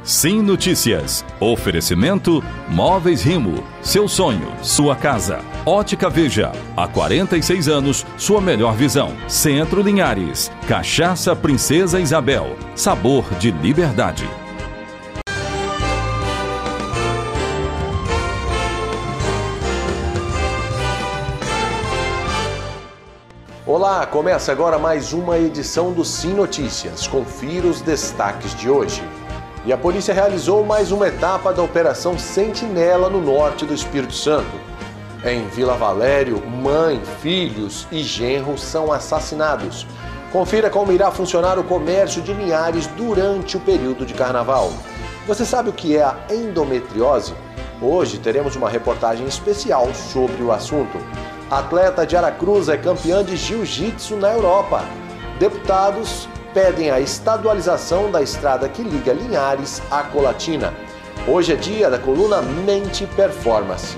Sim Notícias. Oferecimento Móveis Rimo. Seu sonho, sua casa. Ótica Veja. Há 46 anos, sua melhor visão. Centro Linhares. Cachaça Princesa Isabel. Sabor de liberdade. Olá, começa agora mais uma edição do Sim Notícias. Confira os destaques de hoje. E a polícia realizou mais uma etapa da Operação Sentinela no norte do Espírito Santo. Em Vila Valério, mãe, filhos e genros são assassinados. Confira como irá funcionar o comércio de Linhares durante o período de carnaval. Você sabe o que é a endometriose? Hoje teremos uma reportagem especial sobre o assunto. A atleta de Aracruz é campeã de jiu-jitsu na Europa. Deputados pedem a estadualização da estrada que liga Linhares à Colatina. Hoje é dia da coluna Mente Performance.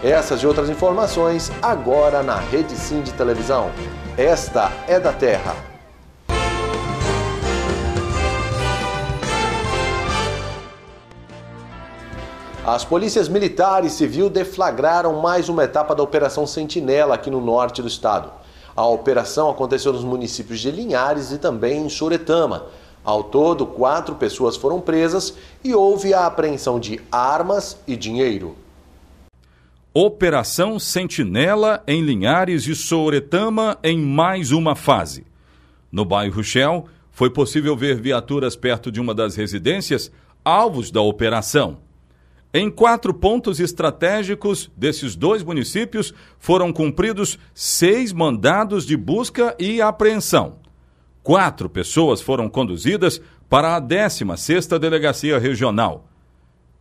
Essas e outras informações agora na Rede Sim de televisão. Esta é da Terra. As polícias militar e civil deflagraram mais uma etapa da Operação Sentinela aqui no norte do estado. A operação aconteceu nos municípios de Linhares e também em Soretama. Ao todo, 4 pessoas foram presas e houve a apreensão de armas e dinheiro. Operação Sentinela em Linhares e Soretama em mais uma fase. No bairro Shell, foi possível ver viaturas perto de uma das residências, alvos da operação. Em 4 pontos estratégicos desses 2 municípios foram cumpridos 6 mandados de busca e apreensão. 4 pessoas foram conduzidas para a 16ª Delegacia Regional.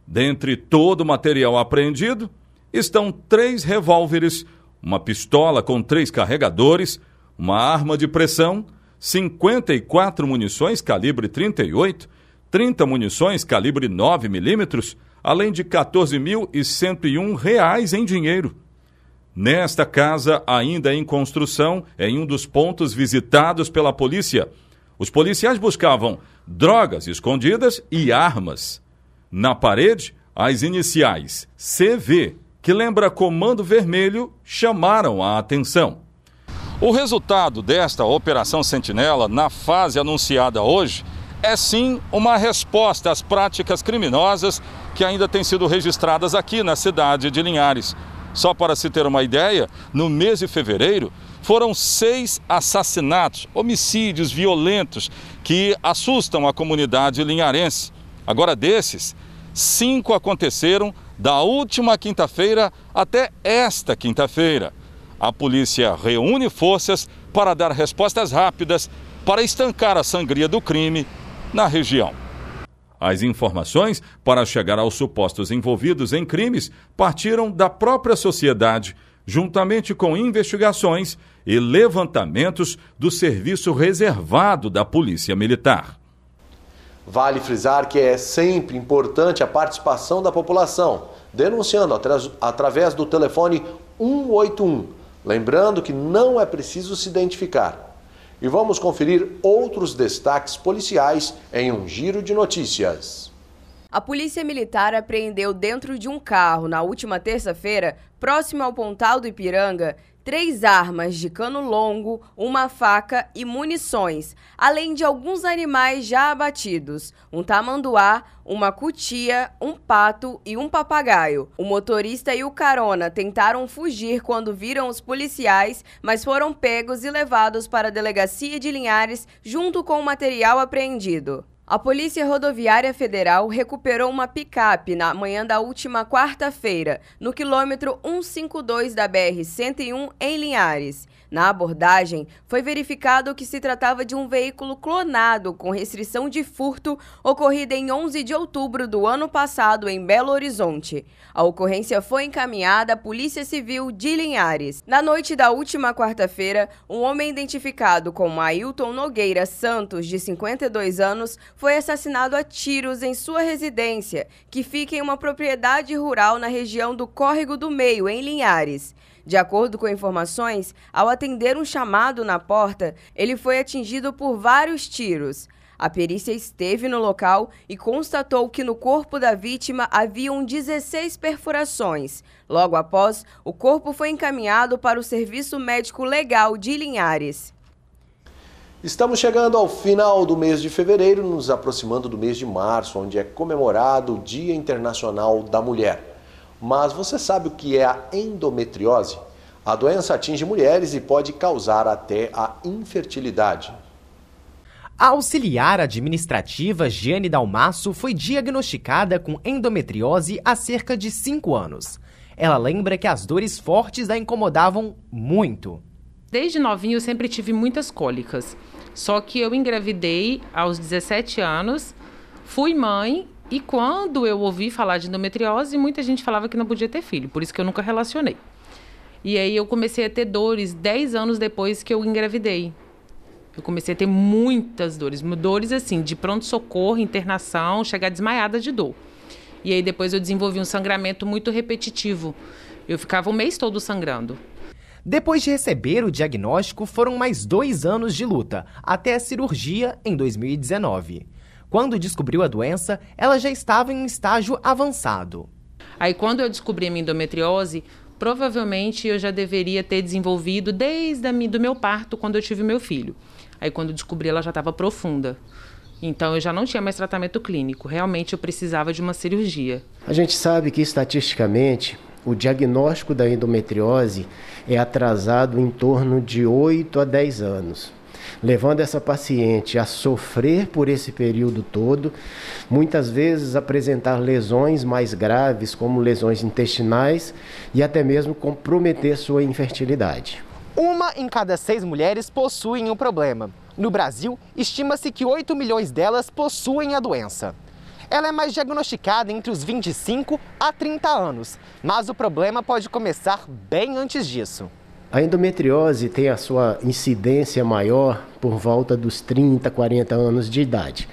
Dentre todo o material apreendido, estão 3 revólveres, uma pistola com 3 carregadores, uma arma de pressão, 54 munições calibre 38, 30 munições calibre 9mm, além de R$ 14.101 em dinheiro. Nesta casa, ainda em construção, em um dos pontos visitados pela polícia, os policiais buscavam drogas escondidas e armas. Na parede, as iniciais CV, que lembra Comando Vermelho, chamaram a atenção. O resultado desta Operação Sentinela, na fase anunciada hoje, é sim uma resposta às práticas criminosas que ainda têm sido registradas aqui na cidade de Linhares. Só para se ter uma ideia, no mês de fevereiro foram 6 assassinatos, homicídios violentos que assustam a comunidade linharense. Agora desses, 5 aconteceram da última quinta-feira até esta quinta-feira. A polícia reúne forças para dar respostas rápidas para estancar a sangria do crime na região. As informações para chegar aos supostos envolvidos em crimes partiram da própria sociedade, juntamente com investigações e levantamentos do serviço reservado da Polícia Militar. Vale frisar que é sempre importante a participação da população, denunciando através do telefone 181. Lembrando que não é preciso se identificar. E vamos conferir outros destaques policiais em um giro de notícias. A Polícia Militar apreendeu dentro de um carro na última terça-feira, próximo ao Pontal do Ipiranga, 3 armas de cano longo, uma faca e munições, além de alguns animais já abatidos, um tamanduá, uma cutia, um pato e um papagaio. O motorista e o carona tentaram fugir quando viram os policiais, mas foram pegos e levados para a Delegacia de Linhares junto com o material apreendido. A Polícia Rodoviária Federal recuperou uma picape na manhã da última quarta-feira, no quilômetro 152 da BR-101, em Linhares. Na abordagem, foi verificado que se tratava de um veículo clonado com restrição de furto ocorrida em 11 de outubro do ano passado em Belo Horizonte. A ocorrência foi encaminhada à Polícia Civil de Linhares. Na noite da última quarta-feira, um homem identificado como Ailton Nogueira Santos, de 52 anos, foi assassinado a tiros em sua residência, que fica em uma propriedade rural na região do Córrego do Meio, em Linhares. De acordo com informações, ao atender um chamado na porta, ele foi atingido por vários tiros. A perícia esteve no local e constatou que no corpo da vítima haviam 16 perfurações. Logo após, o corpo foi encaminhado para o Serviço Médico Legal de Linhares. Estamos chegando ao final do mês de fevereiro, nos aproximando do mês de março, onde é comemorado o Dia Internacional da Mulher. Mas você sabe o que é a endometriose? A doença atinge mulheres e pode causar até a infertilidade. A auxiliar administrativa Giane Dalmasso foi diagnosticada com endometriose há cerca de 5 anos. Ela lembra que as dores fortes a incomodavam muito. Desde novinho eu sempre tive muitas cólicas. Só que eu engravidei aos 17 anos, fui mãe e quando eu ouvi falar de endometriose, muita gente falava que não podia ter filho, por isso que eu nunca relacionei. E aí eu comecei a ter dores 10 anos depois que eu engravidei. Eu comecei a ter muitas dores assim, de pronto-socorro, internação, chegar desmaiada de dor. E aí depois eu desenvolvi um sangramento muito repetitivo. Eu ficava o mês todo sangrando. Depois de receber o diagnóstico, foram mais 2 anos de luta, até a cirurgia em 2019. Quando descobriu a doença, ela já estava em um estágio avançado. Aí quando eu descobri a minha endometriose, provavelmente eu já deveria ter desenvolvido desde do meu parto, quando eu tive meu filho. Aí quando eu descobri, ela já estava profunda. Então eu já não tinha mais tratamento clínico. Realmente eu precisava de uma cirurgia. A gente sabe que estatisticamente o diagnóstico da endometriose é atrasado em torno de 8 a 10 anos. Levando essa paciente a sofrer por esse período todo, muitas vezes apresentar lesões mais graves, como lesões intestinais, e até mesmo comprometer sua infertilidade. 1 em cada 6 mulheres possuem o problema. No Brasil, estima-se que 8 milhões delas possuem a doença. Ela é mais diagnosticada entre os 25 a 30 anos, mas o problema pode começar bem antes disso. A endometriose tem a sua incidência maior por volta dos 30, 40 anos de idade.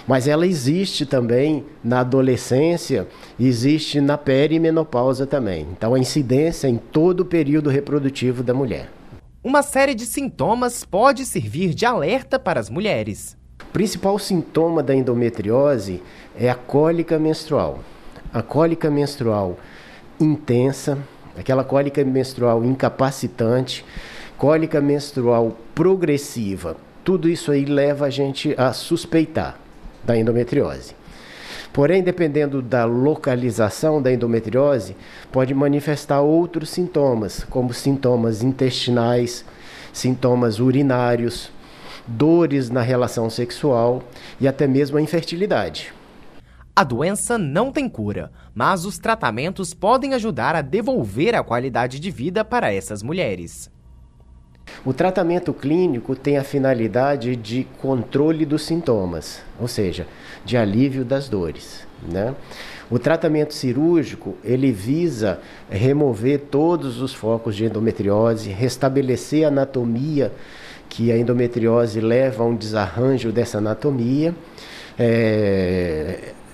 Mas ela existe também na adolescência, existe na perimenopausa também. Então a incidência em todo o período reprodutivo da mulher. Uma série de sintomas pode servir de alerta para as mulheres. O principal sintoma da endometriose é a cólica menstrual. A cólica menstrual intensa, aquela cólica menstrual incapacitante, cólica menstrual progressiva. Tudo isso aí leva a gente a suspeitar da endometriose. Porém, dependendo da localização da endometriose, pode manifestar outros sintomas, como sintomas intestinais, sintomas urinários, dores na relação sexual e até mesmo a infertilidade. A doença não tem cura, mas os tratamentos podem ajudar a devolver a qualidade de vida para essas mulheres. O tratamento clínico tem a finalidade de controle dos sintomas, ou seja, de alívio das dores, né? O tratamento cirúrgico, ele visa remover todos os focos de endometriose, restabelecer a anatomia, que a endometriose leva a um desarranjo dessa anatomia,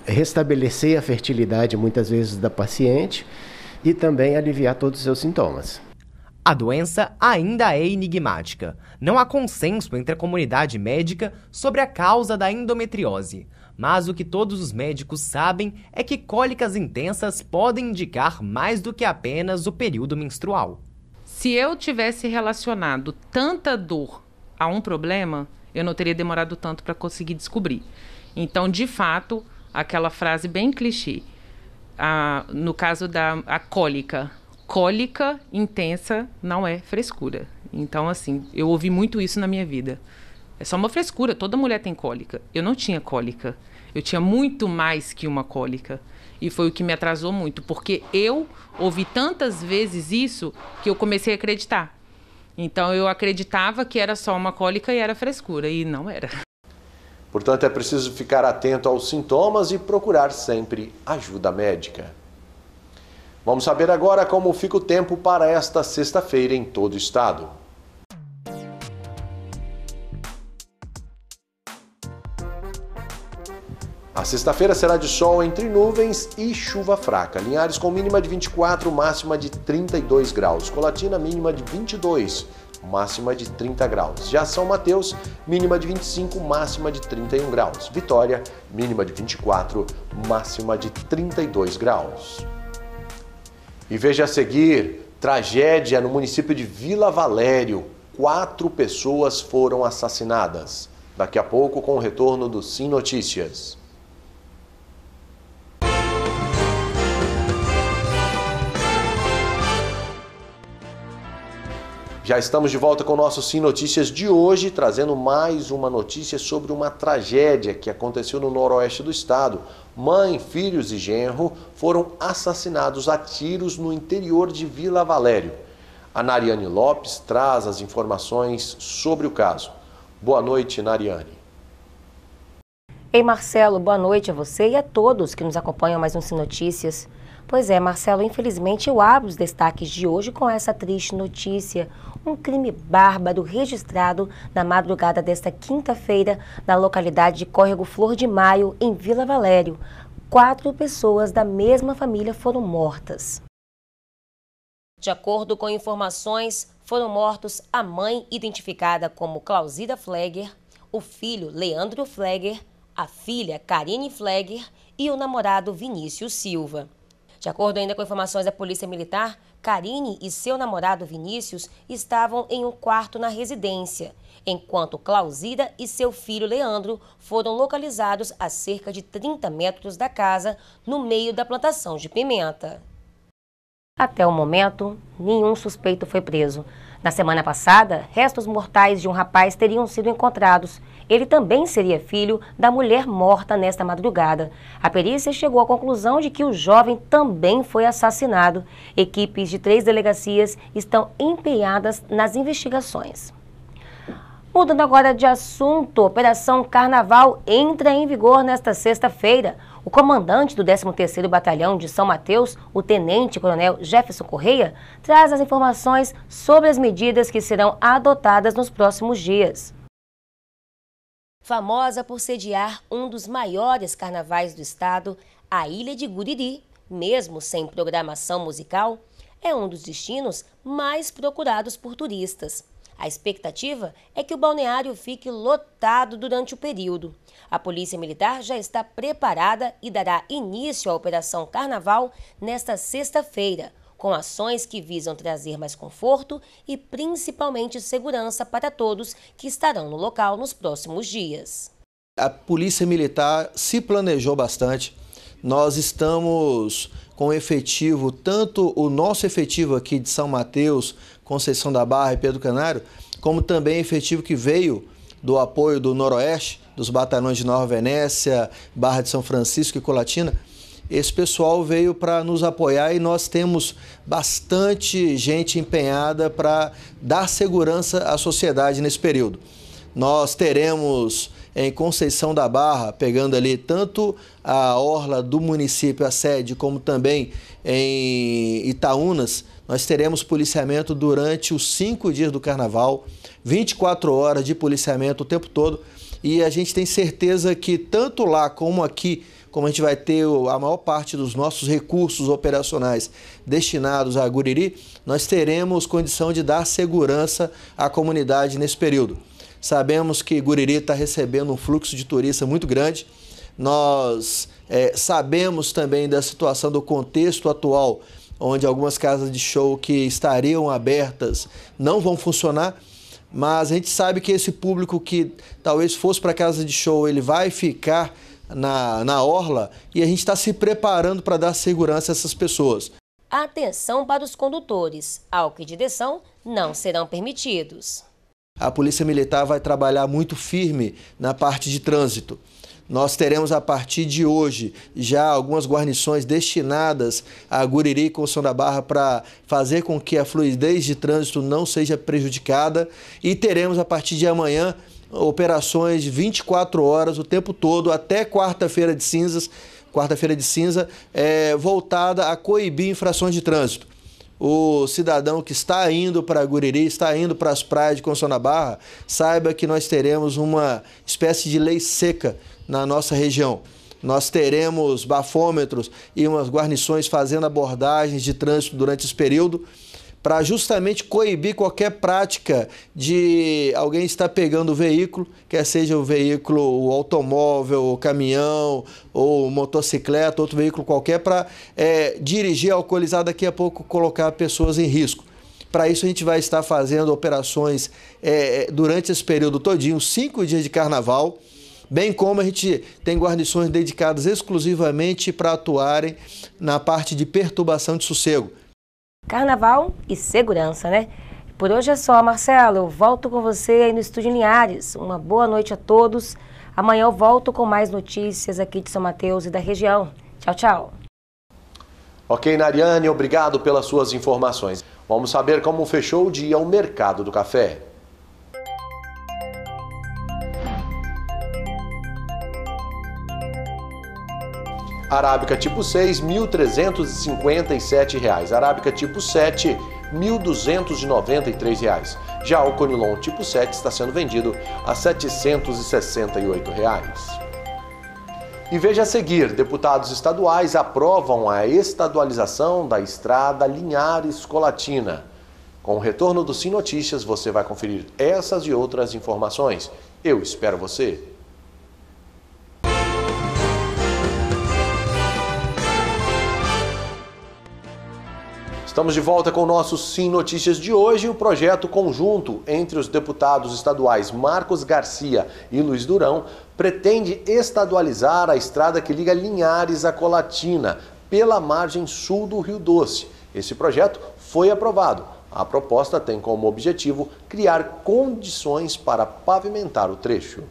restabelecer a fertilidade muitas vezes da paciente e também aliviar todos os seus sintomas. A doença ainda é enigmática. Não há consenso entre a comunidade médica sobre a causa da endometriose. Mas o que todos os médicos sabem é que cólicas intensas podem indicar mais do que apenas o período menstrual. Se eu tivesse relacionado tanta dor a um problema, eu não teria demorado tanto para conseguir descobrir. Então, de fato, aquela frase bem clichê, no caso da cólica intensa não é frescura. Então, assim, eu ouvi muito isso na minha vida. É só uma frescura, toda mulher tem cólica. Eu não tinha cólica. Eu tinha muito mais que uma cólica. E foi o que me atrasou muito, porque eu ouvi tantas vezes isso que eu comecei a acreditar. Então, eu acreditava que era só uma cólica e era frescura, e não era. Portanto, é preciso ficar atento aos sintomas e procurar sempre ajuda médica. Vamos saber agora como fica o tempo para esta sexta-feira em todo o estado. A sexta-feira será de sol entre nuvens e chuva fraca. Linhares com mínima de 24, máxima de 32 graus. Colatina mínima de 22, máxima de 30 graus. Já São Mateus, mínima de 25, máxima de 31 graus. Vitória, mínima de 24, máxima de 32 graus. E veja a seguir, tragédia no município de Vila Valério. 4 pessoas foram assassinadas. Daqui a pouco com o retorno do Sim Notícias. Já estamos de volta com o nosso Sim Notícias de hoje, trazendo mais uma notícia sobre uma tragédia que aconteceu no noroeste do estado. Mãe, filhos e genro foram assassinados a tiros no interior de Vila Valério. A Nariane Lopes traz as informações sobre o caso. Boa noite, Nariane. Ei, Marcelo, boa noite a você e a todos que nos acompanham mais um Sim Notícias. Pois é, Marcelo, infelizmente eu abro os destaques de hoje com essa triste notícia. Um crime bárbaro registrado na madrugada desta quinta-feira na localidade de Córrego Flor de Maio, em Vila Valério. 4 pessoas da mesma família foram mortas. De acordo com informações, foram mortos a mãe, identificada como Clausida Flegger, o filho Leandro Flegger, a filha Karine Flegger e o namorado Vinícius Silva. De acordo ainda com informações da Polícia Militar, Karine e seu namorado Vinícius estavam em um quarto na residência, enquanto Clausida e seu filho Leandro foram localizados a cerca de 30 metros da casa, no meio da plantação de pimenta. Até o momento, nenhum suspeito foi preso. Na semana passada, restos mortais de um rapaz teriam sido encontrados. Ele também seria filho da mulher morta nesta madrugada. A perícia chegou à conclusão de que o jovem também foi assassinado. Equipes de 3 delegacias estão empenhadas nas investigações. Mudando agora de assunto, Operação Carnaval entra em vigor nesta sexta-feira. O comandante do 13º Batalhão de São Mateus, o tenente-coronel Jefferson Correia, traz as informações sobre as medidas que serão adotadas nos próximos dias. Famosa por sediar um dos maiores carnavais do estado, a Ilha de Guriri, mesmo sem programação musical, é um dos destinos mais procurados por turistas. A expectativa é que o balneário fique lotado durante o período. A Polícia Militar já está preparada e dará início à Operação Carnaval nesta sexta-feira, com ações que visam trazer mais conforto e principalmente segurança para todos que estarão no local nos próximos dias. A Polícia Militar se planejou bastante. Nós estamos com efetivo, tanto o nosso efetivo aqui de São Mateus, Conceição da Barra e Pedro Canário, como também efetivo que veio do apoio do Noroeste, dos batalhões de Nova Venécia, Barra de São Francisco e Colatina. Esse pessoal veio para nos apoiar e nós temos bastante gente empenhada para dar segurança à sociedade nesse período. Nós teremos em Conceição da Barra, pegando ali tanto a orla do município, a sede, como também em Itaúnas, nós teremos policiamento durante os 5 dias do carnaval, 24 horas de policiamento o tempo todo, e a gente tem certeza que tanto lá como aqui, como a gente vai ter a maior parte dos nossos recursos operacionais destinados a Guriri, nós teremos condição de dar segurança à comunidade nesse período. Sabemos que Guriri está recebendo um fluxo de turista muito grande. Nós sabemos também da situação do contexto atual, onde algumas casas de show que estariam abertas não vão funcionar, mas a gente sabe que esse público que talvez fosse para a casa de show, ele vai ficar na orla e a gente está se preparando para dar segurança a essas pessoas. Atenção para os condutores, álcool e direção não serão permitidos. A Polícia Militar vai trabalhar muito firme na parte de trânsito. Nós teremos a partir de hoje já algumas guarnições destinadas a Guriri e Conceição da Barra para fazer com que a fluidez de trânsito não seja prejudicada e teremos a partir de amanhã operações de 24 horas o tempo todo até quarta-feira de cinza, voltada a coibir infrações de trânsito. O cidadão que está indo para Guriri, está indo para as praias de Conceição da Barra, saiba que nós teremos uma espécie de lei seca na nossa região. Nós teremos bafômetros e umas guarnições fazendo abordagens de trânsito durante esse período para justamente coibir qualquer prática de alguém estar pegando o veículo, quer seja o veículo, o automóvel, o caminhão, ou motocicleta, outro veículo qualquer, para dirigir alcoolizado, daqui a pouco colocar pessoas em risco. Para isso a gente vai estar fazendo operações durante esse período todinho, 5 dias de carnaval, bem como a gente tem guarnições dedicadas exclusivamente para atuarem na parte de perturbação de sossego. Carnaval e segurança, né? Por hoje é só, Marcelo. Eu volto com você aí no Estúdio Linhares. Uma boa noite a todos. Amanhã eu volto com mais notícias aqui de São Mateus e da região. Tchau, tchau. Ok, Nariane, obrigado pelas suas informações. Vamos saber como fechou o dia o mercado do café. Arábica tipo 6, R$ 1.357. Arábica tipo 7, R$ 1.293. Já o Conilon tipo 7 está sendo vendido a R$ 768. E veja a seguir, deputados estaduais aprovam a estadualização da estrada Linhares-Colatina. Com o retorno do Sim Notícias, você vai conferir essas e outras informações. Eu espero você. Estamos de volta com o nosso Sim Notícias de hoje. O projeto conjunto entre os deputados estaduais Marcos Garcia e Luiz Durão pretende estadualizar a estrada que liga Linhares a Colatina, pela margem sul do Rio Doce. Esse projeto foi aprovado. A proposta tem como objetivo criar condições para pavimentar o trecho.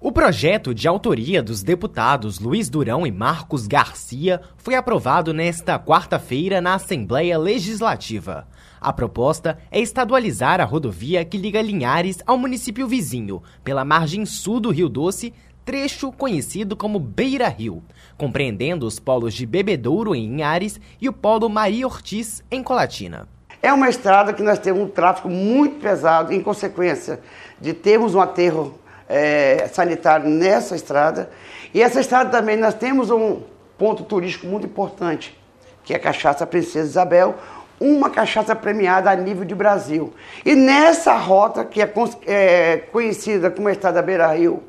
O projeto de autoria dos deputados Luiz Durão e Marcos Garcia foi aprovado nesta quarta-feira na Assembleia Legislativa. A proposta é estadualizar a rodovia que liga Linhares ao município vizinho, pela margem sul do Rio Doce, trecho conhecido como Beira Rio, compreendendo os polos de Bebedouro em Linhares e o polo Maria Ortiz em Colatina. É uma estrada que nós temos um tráfego muito pesado, em consequência de termos um aterro sanitário nessa estrada. E essa estrada também nós temos um ponto turístico muito importante, que é a Cachaça Princesa Isabel, uma cachaça premiada a nível de Brasil. E nessa rota, que é conhecida como a Estrada Beira Rio,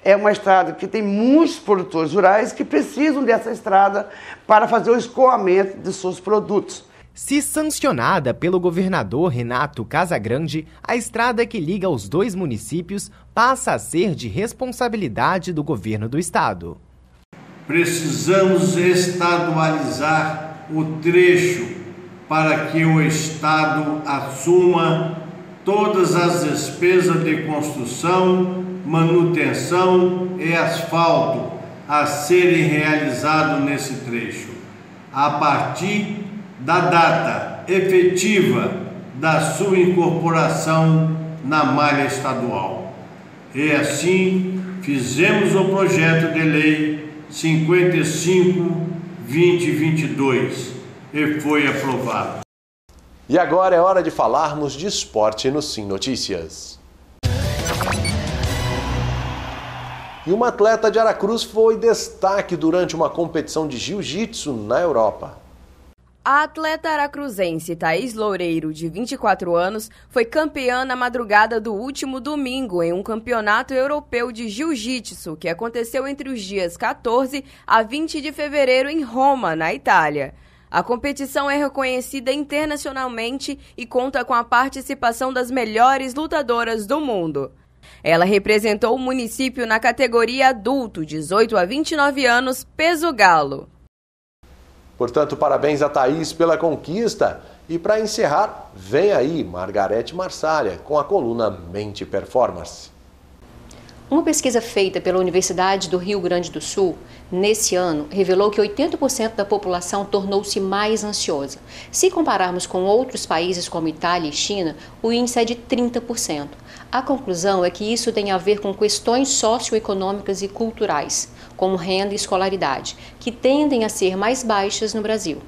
é uma estrada que tem muitos produtores rurais que precisam dessa estrada para fazer o escoamento de seus produtos. Se sancionada pelo governador Renato Casagrande, a estrada que liga os dois municípios passa a ser de responsabilidade do governo do estado. Precisamos estadualizar o trecho para que o estado assuma todas as despesas de construção, manutenção e asfalto a serem realizados nesse trecho, a partir da data efetiva da sua incorporação na malha estadual. E assim, fizemos o projeto de lei 55/2022 e foi aprovado. E agora é hora de falarmos de esporte no Sim Notícias. E uma atleta de Aracruz foi destaque durante uma competição de jiu-jitsu na Europa. A atleta aracruzense Thaís Loureiro, de 24 anos, foi campeã na madrugada do último domingo em um campeonato europeu de jiu-jitsu que aconteceu entre os dias 14 a 20 de fevereiro em Roma, na Itália. A competição é reconhecida internacionalmente e conta com a participação das melhores lutadoras do mundo. Ela representou o município na categoria adulto, 18 a 29 anos, peso galo. Portanto, parabéns a Thaís pela conquista. E para encerrar, vem aí Margarete Marsalha com a coluna Mente Performance. Uma pesquisa feita pela Universidade do Rio Grande do Sul, nesse ano, revelou que 80% da população tornou-se mais ansiosa. Se compararmos com outros países como Itália e China, o índice é de 30%. A conclusão é que isso tem a ver com questões socioeconômicas e culturais, como renda e escolaridade, que tendem a ser mais baixas no Brasil.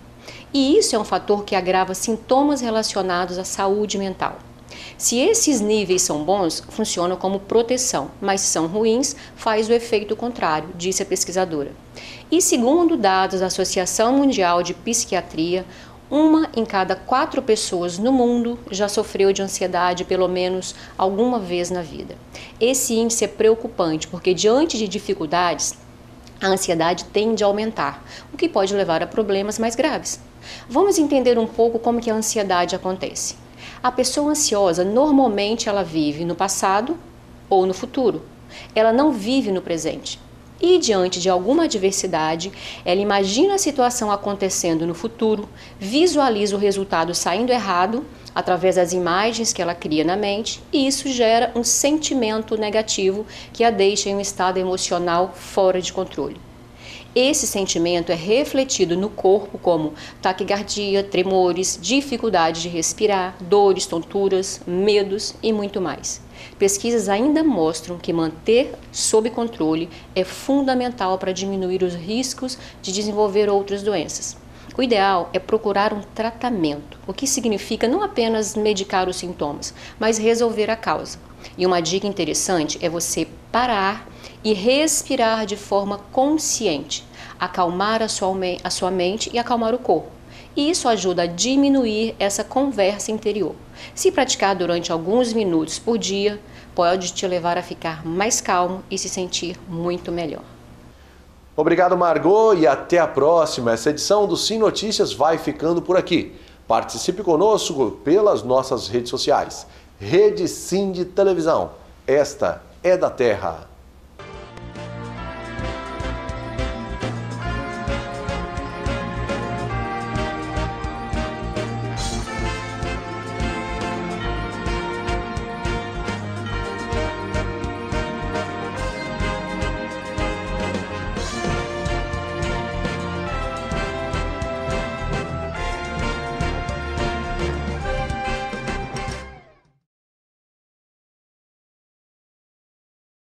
E isso é um fator que agrava sintomas relacionados à saúde mental. Se esses níveis são bons, funcionam como proteção, mas se são ruins, faz o efeito contrário, disse a pesquisadora. E segundo dados da Associação Mundial de Psiquiatria, 1 em cada 4 pessoas no mundo já sofreu de ansiedade pelo menos alguma vez na vida. Esse índice é preocupante porque, diante de dificuldades, a ansiedade tende a aumentar, o que pode levar a problemas mais graves. Vamos entender um pouco como que a ansiedade acontece. A pessoa ansiosa, normalmente, ela vive no passado ou no futuro. Ela não vive no presente. E, diante de alguma adversidade, ela imagina a situação acontecendo no futuro, visualiza o resultado saindo errado através das imagens que ela cria na mente, e isso gera um sentimento negativo que a deixa em um estado emocional fora de controle. Esse sentimento é refletido no corpo como taquicardia, tremores, dificuldade de respirar, dores, tonturas, medos e muito mais. Pesquisas ainda mostram que manter sob controle é fundamental para diminuir os riscos de desenvolver outras doenças. O ideal é procurar um tratamento, o que significa não apenas medicar os sintomas, mas resolver a causa. E uma dica interessante é você parar e respirar de forma consciente, acalmar a sua mente e acalmar o corpo. E isso ajuda a diminuir essa conversa interior. Se praticar durante alguns minutos por dia, pode te levar a ficar mais calmo e se sentir muito melhor. Obrigado, Margot, e até a próxima. Essa edição do Sim Notícias vai ficando por aqui. Participe conosco pelas nossas redes sociais. Rede Sim de Televisão. Esta é da Terra.